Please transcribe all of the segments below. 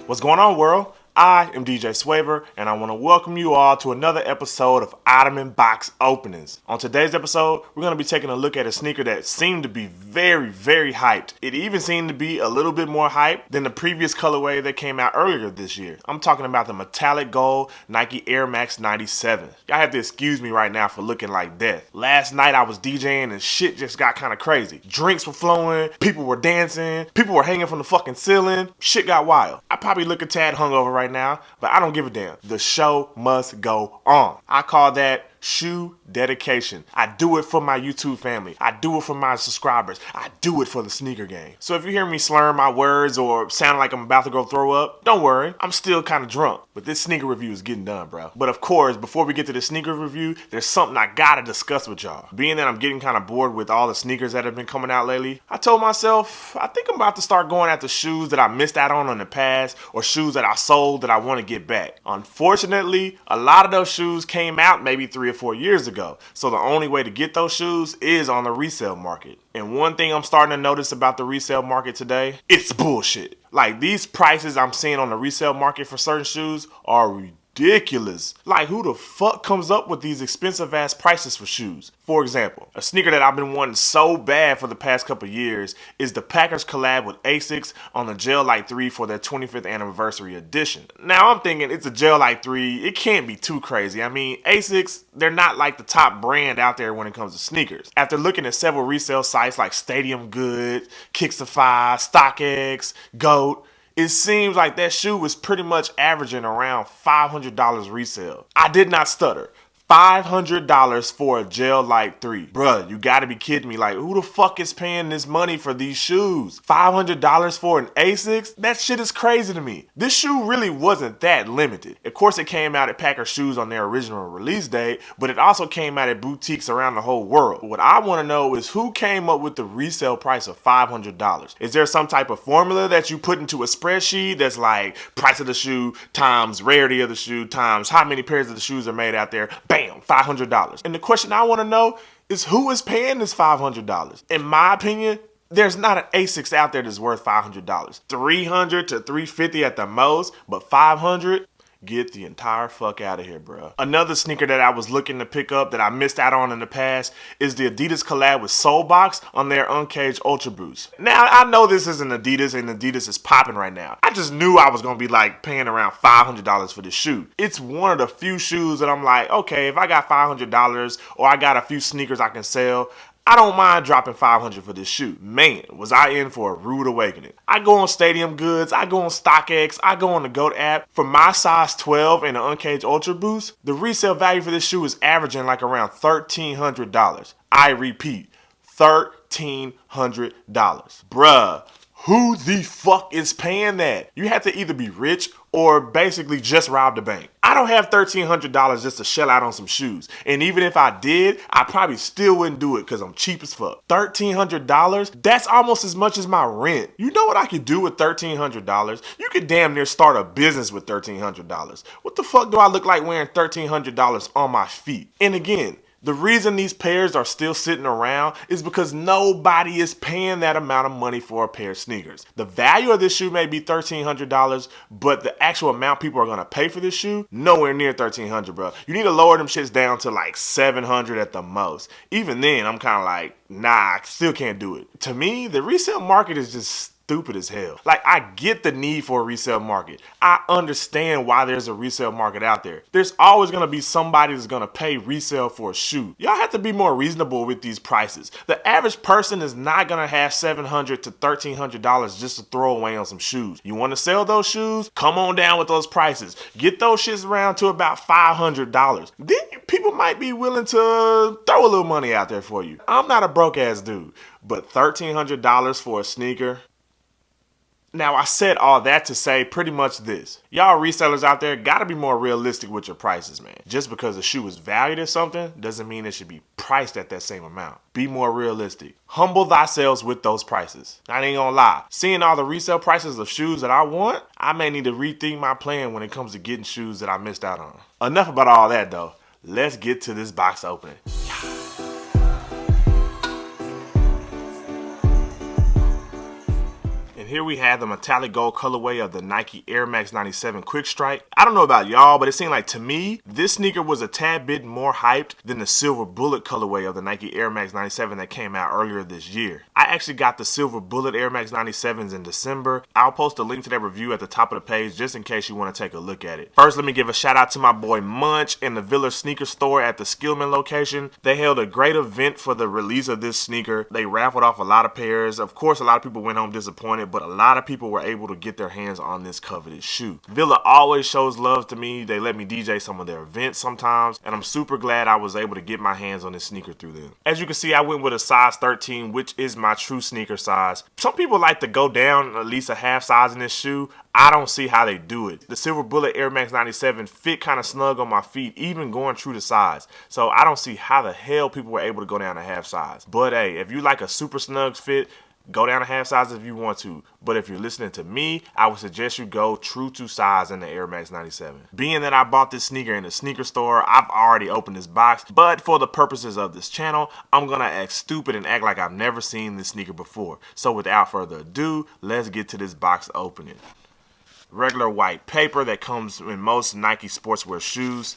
What's going on, world? I am DJ Swavor, and I want to welcome you all to another episode of Ottoman Box Openings. On today's episode, we're going to be taking a look at a sneaker that seemed to be very hyped. It even seemed to be a little bit more hyped than the previous colorway that came out earlier this year. I'm talking about the metallic gold Nike Air Max 97. Y'all have to excuse me right now for looking like death. Last night I was DJing and shit just got kind of crazy. Drinks were flowing, people were dancing, people were hanging from the fucking ceiling. Shit got wild. I probably look a tad hungover right now, but I don't give a damn. The show must go on. I call that shoe dedication. I do it for my YouTube family. I do it for my subscribers. I do it for the sneaker game. So if you hear me slurring my words or sound like I'm about to go throw up, don't worry. I'm still kind of drunk, but this sneaker review is getting done, bro. But of course, before we get to the sneaker review, there's something I gotta discuss with y'all. Being that I'm getting kind of bored with all the sneakers that have been coming out lately, I told myself, I think I'm about to start going after shoes that I missed out on in the past or shoes that I sold that I want to get back. Unfortunately, a lot of those shoes came out maybe 3 or 4 years ago. So the only way to get those shoes is on the resale market. And one thing I'm starting to notice about the resale market today, it's bullshit. Like, these prices I'm seeing on the resale market for certain shoes are ridiculous. Like, who the fuck comes up with these expensive ass prices for shoes? For example, a sneaker that I've been wanting so bad for the past couple years is the Packers collab with Asics on the Gel Light 3 for their 25th anniversary edition. Now I'm thinking it's a Gel Light 3, it can't be too crazy. I mean, Asics, they're not like the top brand out there when it comes to sneakers. After looking at several resale sites like Stadium Goods, Kixify, StockX, GOAT, it seems like that shoe was pretty much averaging around $500 resale. I did not stutter. $500 for a Gel Light 3. Bruh, you gotta be kidding me. Like, who the fuck is paying this money for these shoes? $500 for an Asics? That shit is crazy to me. This shoe really wasn't that limited. Of course, it came out at Packer Shoes on their original release date, but it also came out at boutiques around the whole world. What I want to know is who came up with the resale price of $500? Is there some type of formula that you put into a spreadsheet that's like price of the shoe times rarity of the shoe times how many pairs of the shoes are made out there? Bam! $500. And the question I want to know is who is paying this $500? In my opinion, there's not an Asics out there that's worth $500. $300 to $350 at the most, but $500? Get the entire fuck out of here, bro. Another sneaker that I was looking to pick up that I missed out on in the past is the Adidas collab with Soulbox on their Uncaged Ultra Boost. Now, I know this isn't Adidas and Adidas is popping right now. I just knew I was going to be like paying around $500 for this shoe. It's one of the few shoes that I'm like, okay, if I got $500 or I got a few sneakers I can sell, I don't mind dropping $500 for this shoe. Man, was I in for a rude awakening. I go on Stadium Goods, I go on StockX, I go on the GOAT app. For my size 12 and the Uncaged Ultra Boost, the resale value for this shoe is averaging like around $1,300. I repeat, $1,300. Bruh, who the fuck is paying that? You have to either be rich or basically just rob the bank. I don't have $1,300 just to shell out on some shoes. And even if I did, I probably still wouldn't do it because I'm cheap as fuck. $1,300? That's almost as much as my rent. You know what I could do with $1,300? You could damn near start a business with $1,300. What the fuck do I look like wearing $1,300 on my feet? And again, the reason these pairs are still sitting around is because nobody is paying that amount of money for a pair of sneakers. The value of this shoe may be $1,300, but the actual amount people are going to pay for this shoe, nowhere near $1,300, bro. You need to lower them shits down to like $700 at the most. Even then, I'm kind of like, nah, I still can't do it. To me, the resale market is just stupid as hell. Like, I get the need for a resale market. I understand why there's a resale market out there. There's always going to be somebody that's going to pay resale for a shoe. Y'all have to be more reasonable with these prices. The average person is not going to have $700 to $1,300 just to throw away on some shoes. You want to sell those shoes? Come on down with those prices. Get those shits around to about $500. Then people might be willing to throw a little money out there for you. I'm not a broke ass dude, but $1,300 for a sneaker? Now, I said all that to say pretty much this. Y'all resellers out there gotta be more realistic with your prices, man. Just because a shoe is valued at something doesn't mean it should be priced at that same amount. Be more realistic. Humble thyself with those prices. I ain't gonna lie. Seeing all the resale prices of shoes that I want, I may need to rethink my plan when it comes to getting shoes that I missed out on. Enough about all that though. Let's get to this box opening. here we have the metallic gold colorway of the Nike Air Max 97 Quick Strike. I don't know about y'all, but it seemed like to me, this sneaker was a tad bit more hyped than the silver bullet colorway of the Nike Air Max 97 that came out earlier this year. I actually got the silver bullet Air Max 97s in December. I'll post a link to that review at the top of the page just in case you want to take a look at it. First, let me give a shout out to my boy Munch and the Villa sneaker store at the Skillman location. They held a great event for the release of this sneaker. They raffled off a lot of pairs. Of course, a lot of people went home disappointed, but a lot of people were able to get their hands on this coveted shoe. Villa always shows love to me. They let me DJ some of their events sometimes, and I'm super glad I was able to get my hands on this sneaker through them. As you can see, I went with a size 13, which is my true sneaker size. Some people like to go down at least a half size in this shoe. I don't see how they do it. The silver bullet Air Max 97 fit kind of snug on my feet, even going true to size. So I don't see how the hell people were able to go down a half size. But hey, if you like a super snug fit, go down a half size if you want to. But if you're listening to me, I would suggest you go true to size in the Air Max 97. Being that I bought this sneaker in the sneaker store, I've already opened this box. But for the purposes of this channel, I'm going to act stupid and act like I've never seen this sneaker before. So without further ado, let's get to this box opening. Regular white paper that comes in most Nike sportswear shoes.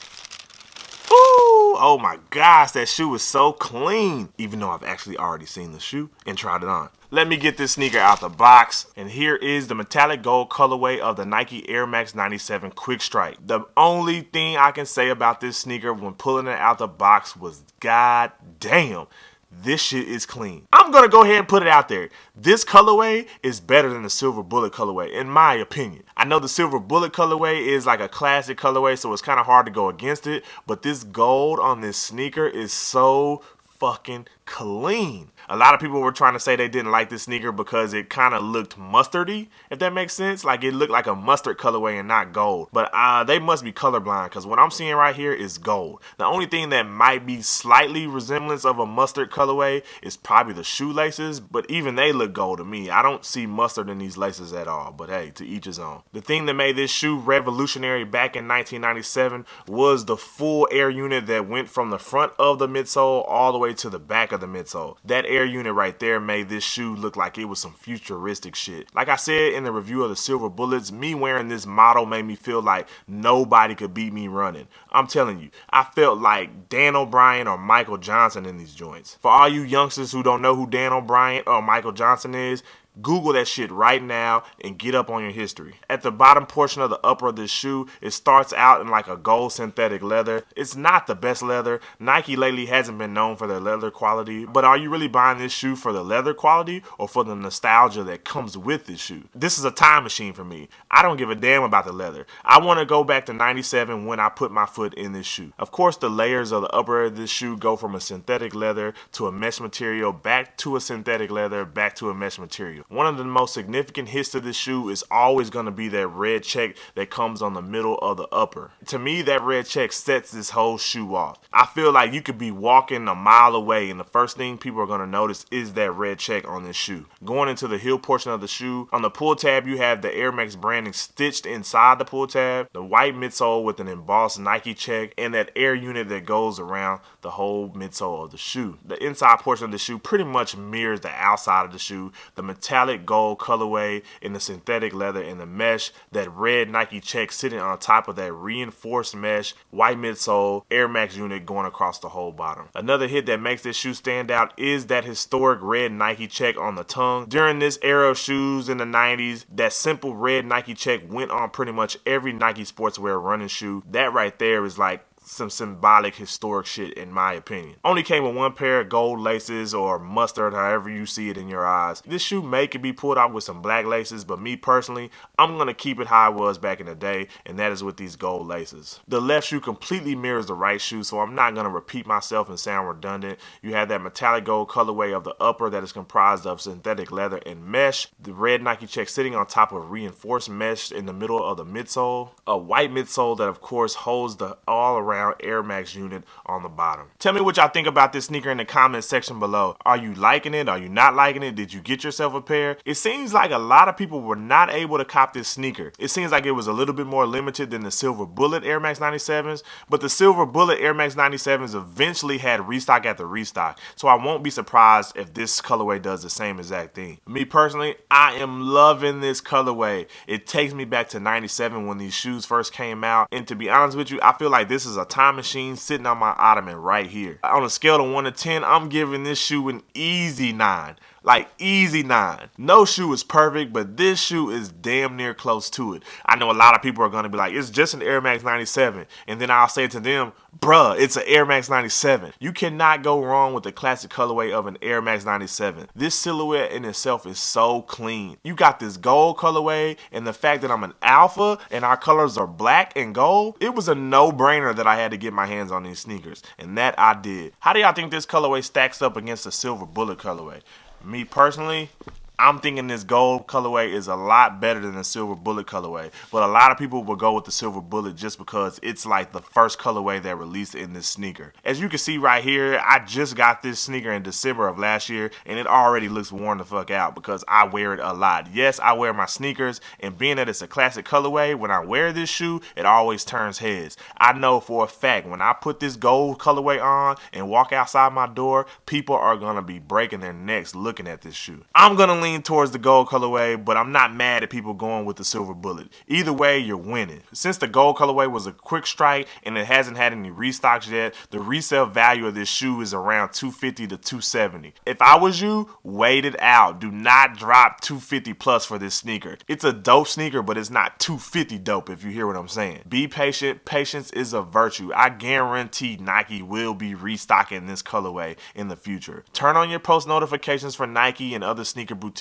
Ooh, oh my gosh, that shoe is so clean. Even though I've actually already seen the shoe and tried it on. Let me get this sneaker out the box. And here is the metallic gold colorway of the Nike Air Max 97 Quick Strike. The only thing I can say about this sneaker when pulling it out the box was, god damn, this shit is clean. I'm gonna go ahead and put it out there. This colorway is better than the silver bullet colorway, in my opinion. I know the silver bullet colorway is like a classic colorway, so it's kind of hard to go against it, but this gold on this sneaker is so fucking clean. A lot of people were trying to say they didn't like this sneaker because it kind of looked mustardy, if that makes sense. Like it looked like a mustard colorway and not gold. But they must be colorblind because what I'm seeing right here is gold. The only thing that might be slightly resemblance of a mustard colorway is probably the shoelaces, but even they look gold to me. I don't see mustard in these laces at all, but hey, to each his own. The thing that made this shoe revolutionary back in 1997 was the full air unit that went from the front of the midsole all the way to the back of the midsole. That air unit right there made this shoe look like it was some futuristic shit. Like I said in the review of the silver bullets, me wearing this model made me feel like nobody could beat me running. I'm telling you, I felt like Dan O'Brien or Michael Johnson in these joints. For all you youngsters who don't know who Dan O'Brien or Michael Johnson is, Google that shit right now and get up on your history. At the bottom portion of the upper of this shoe, it starts out in like a gold synthetic leather. It's not the best leather. Nike lately hasn't been known for their leather quality, but are you really buying this shoe for the leather quality or for the nostalgia that comes with this shoe? This is a time machine for me. I don't give a damn about the leather. I want to go back to 97 when I put my foot in this shoe. Of course, the layers of the upper of this shoe go from a synthetic leather to a mesh material, back to a synthetic leather, back to a mesh material. One of the most significant hits to this shoe is always going to be that red check that comes on the middle of the upper. To me, that red check sets this whole shoe off. I feel like you could be walking a mile away and the first thing people are going to notice is that red check on this shoe. Going into the heel portion of the shoe, on the pull tab you have the Air Max branding stitched inside the pull tab, the white midsole with an embossed Nike check, and that air unit that goes around the whole midsole of the shoe. The inside portion of the shoe pretty much mirrors the outside of the shoe. The metallic gold colorway in the synthetic leather and the mesh, that red Nike check sitting on top of that reinforced mesh, white midsole, Air Max unit going across the whole bottom. Another hit that makes this shoe stand out is that historic red Nike check on the tongue. During this era of shoes in the 90s, that simple red Nike check went on pretty much every Nike sportswear running shoe. That right there is like some symbolic historic shit in my opinion. Only came with one pair of gold laces or mustard, however you see it in your eyes. This shoe may could be pulled out with some black laces, but me personally, I'm gonna keep it how it was back in the day, and that is with these gold laces. The left shoe completely mirrors the right shoe, so I'm not gonna repeat myself and sound redundant. You have that metallic gold colorway of the upper that is comprised of synthetic leather and mesh, the red Nike check sitting on top of reinforced mesh in the middle of the midsole, a white midsole that of course holds the all around wraparound Air Max unit on the bottom. Tell me what y'all think about this sneaker in the comment section below. Are you liking it? Are you not liking it? Did you get yourself a pair? It seems like a lot of people were not able to cop this sneaker. It seems like it was a little bit more limited than the Silver Bullet Air Max 97s, but the Silver Bullet Air Max 97s eventually had restock after restock, so I won't be surprised if this colorway does the same exact thing. Me personally, I am loving this colorway. It takes me back to 97 when these shoes first came out, and to be honest with you, I feel like this is a time machine sitting on my Ottoman right here. On a scale of 1 to 10, I'm giving this shoe an easy 9. Like, easy 9. No shoe is perfect, but this shoe is damn near close to it. I know a lot of people are going to be like, it's just an Air Max 97. And then I'll say to them, bruh, it's an Air Max 97. You cannot go wrong with the classic colorway of an Air Max 97. This silhouette in itself is so clean. You got this gold colorway, and the fact that I'm an alpha and our colors are black and gold, it was a no-brainer that I had to get my hands on these sneakers. And that I did. How do y'all think this colorway stacks up against the Silver Bullet colorway? Me personally, I'm thinking this gold colorway is a lot better than the Silver Bullet colorway, but a lot of people will go with the Silver Bullet just because it's like the first colorway that released in this sneaker. As you can see right here, I just got this sneaker in December of last year, and it already looks worn the fuck out because I wear it a lot. Yes, I wear my sneakers, and being that it's a classic colorway, when I wear this shoe, it always turns heads. I know for a fact when I put this gold colorway on and walk outside my door, people are gonna be breaking their necks looking at this shoe. I'm gonna lean towards the gold colorway, but I'm not mad at people going with the Silver Bullet. Either way, you're winning. Since the gold colorway was a quick strike and it hasn't had any restocks yet, the resale value of this shoe is around $250 to $270. If I was you, wait it out. Do not drop $250 plus for this sneaker. It's a dope sneaker, but it's not $250 dope, if you hear what I'm saying. Be patient. Patience is a virtue. I guarantee Nike will be restocking this colorway in the future. Turn on your post notifications for Nike and other sneaker boutiques.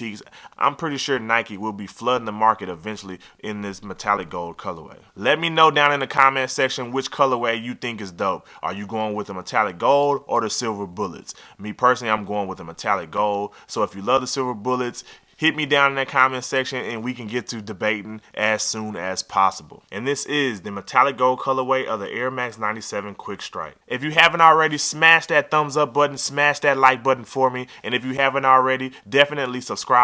I'm pretty sure Nike will be flooding the market eventually in this metallic gold colorway. Let me know down in the comment section which colorway you think is dope. Are you going with the metallic gold or the Silver Bullets? Me personally, I'm going with the metallic gold. So if you love the Silver Bullets, hit me down in that comment section and we can get to debating as soon as possible. And this is the metallic gold colorway of the Air Max 97 Quick Strike. If you haven't already, smash that thumbs up button, smash that like button for me. And if you haven't already, definitely subscribe.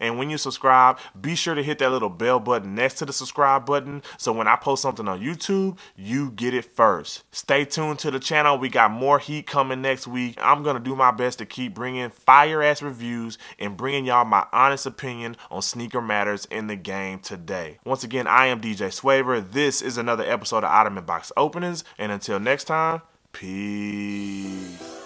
And when you subscribe, be sure to hit that little bell button next to the subscribe button so when I post something on YouTube, you get it first. Stay tuned to the channel. We got more heat coming next week. I'm going to do my best to keep bringing fire-ass reviews and bringing y'all my honest opinion on sneaker matters in the game today. Once again, I am DJ Swavor. This is another episode of Ottoman Box Openings, and until next time, peace.